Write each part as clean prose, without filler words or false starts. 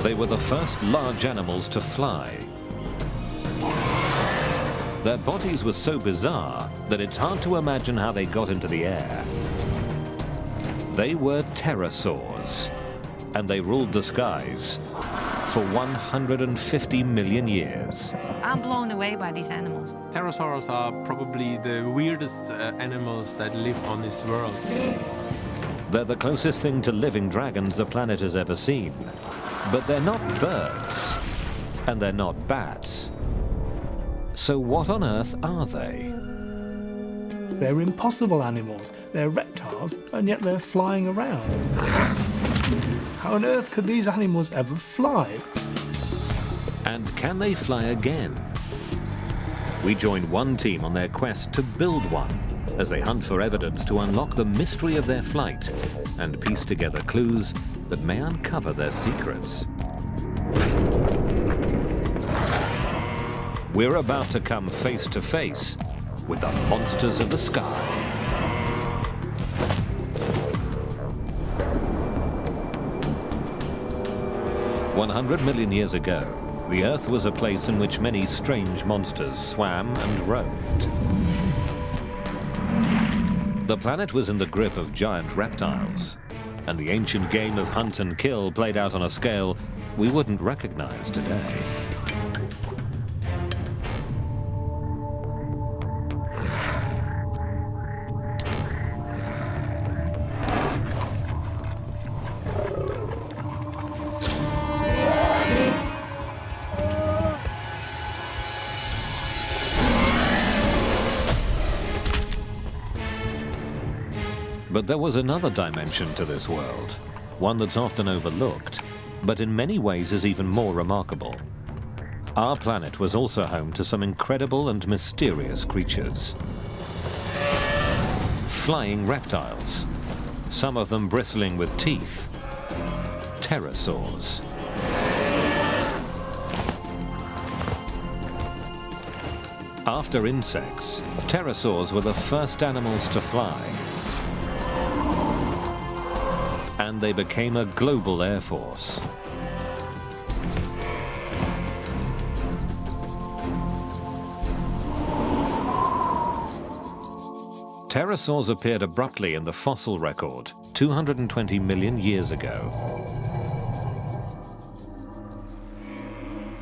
They were the first large animals to fly. Their bodies were so bizarre that it's hard to imagine how they got into the air. They were pterosaurs, and they ruled the skies for 150 million years. I'm blown away by these animals. Pterosaurs are probably the weirdest animals that live on this world. They're the closest thing to living dragons the planet has ever seen. But they're not birds, and they're not bats. So what on earth are they? They're impossible animals. They're reptiles, and yet they're flying around. How on earth could these animals ever fly? And can they fly again? We joined one team on their quest to build one, as they hunt for evidence to unlock the mystery of their flight and piece together clues that may uncover their secrets. We're about to come face to face with the monsters of the sky. "100 million years ago, the Earth was a place in which many strange monsters swam and roamed. The planet was in the grip of giant reptiles, and the ancient game of hunt and kill played out on a scale we wouldn't recognize today. But there was another dimension to this world, one that's often overlooked, but in many ways is even more remarkable. Our planet was also home to some incredible and mysterious creatures. Flying reptiles, some of them bristling with teeth. Pterosaurs. After insects, pterosaurs were the first animals to fly. And they became a global air force. Pterosaurs appeared abruptly in the fossil record 220 million years ago.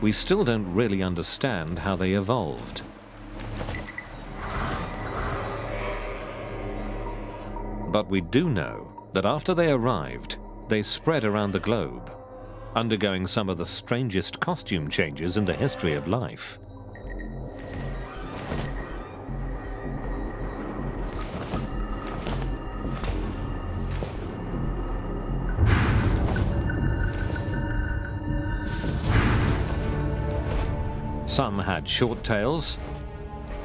We still don't really understand how they evolved. But we do know that after they arrived, they spread around the globe, undergoing some of the strangest costume changes in the history of life. Some had short tails,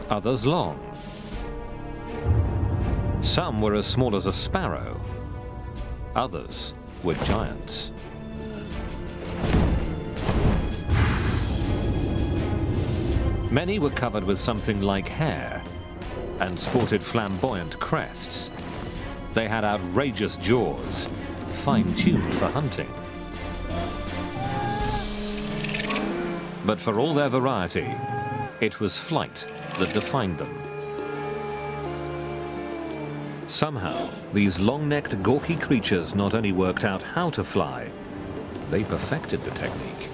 others long. Some were as small as a sparrow. Others were giants. Many were covered with something like hair and sported flamboyant crests. They had outrageous jaws, fine-tuned for hunting. But for all their variety, it was flight that defined them. Somehow, these long-necked, gawky creatures not only worked out how to fly, they perfected the technique.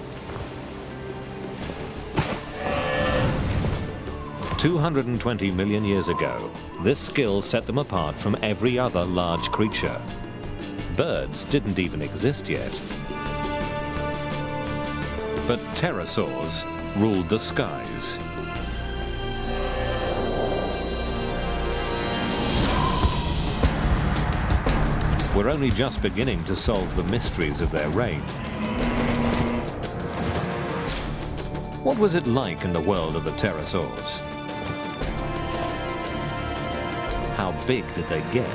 220 million years ago, this skill set them apart from every other large creature. Birds didn't even exist yet. But pterosaurs ruled the skies. We're only just beginning to solve the mysteries of their reign. What was it like in the world of the pterosaurs? How big did they get?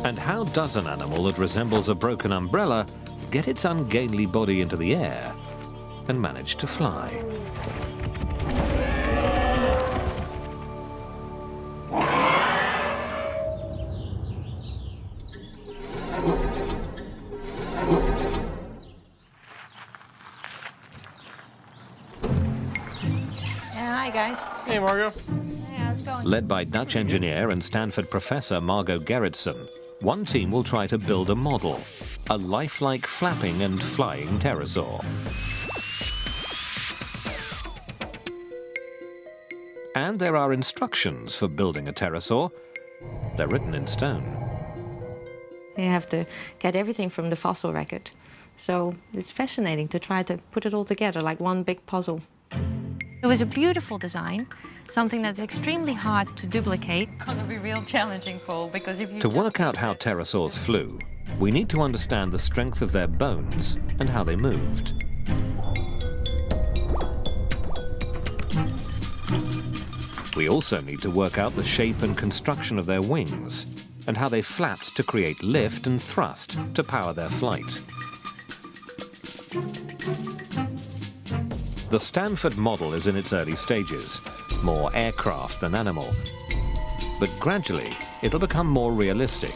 And how does an animal that resembles a broken umbrella get its ungainly body into the air and manage to fly? Hi, guys. Hey, Margot. Hey, how's it going? Led by Dutch engineer and Stanford professor Margot Gerritsen, one team will try to build a model, a lifelike flapping and flying pterosaur. And there are instructions for building a pterosaur. They're written in stone. You have to get everything from the fossil record. So it's fascinating to try to put it all together like one big puzzle. It was a beautiful design, something that's extremely hard to duplicate. Gonna be real challenging, Paul, because if you To work out how pterosaurs flew, we need to understand the strength of their bones and how they moved. We also need to work out the shape and construction of their wings and how they flapped to create lift and thrust to power their flight. The Stanford model is in its early stages, more aircraft than animal. But gradually, it'll become more realistic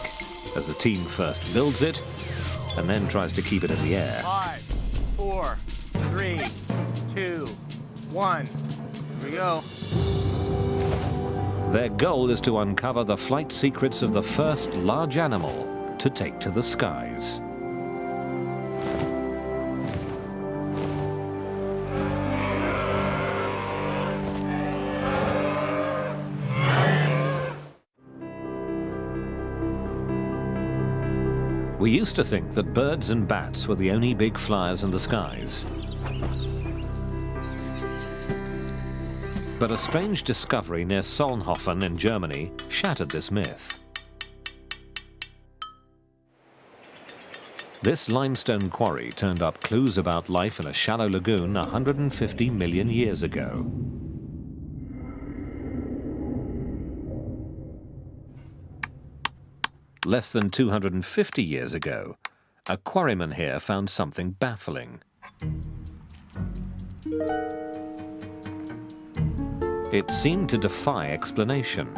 as the team first builds it and then tries to keep it in the air. 5, 4, 3, 2, 1. Here we go. Their goal is to uncover the flight secrets of the first large animal to take to the skies. We used to think that birds and bats were the only big flyers in the skies. But a strange discovery near Solnhofen in Germany shattered this myth. This limestone quarry turned up clues about life in a shallow lagoon 150 million years ago. Less than 250 years ago, a quarryman here found something baffling. It seemed to defy explanation.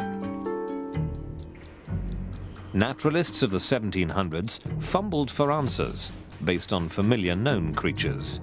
Naturalists of the 1700s fumbled for answers based on familiar known creatures.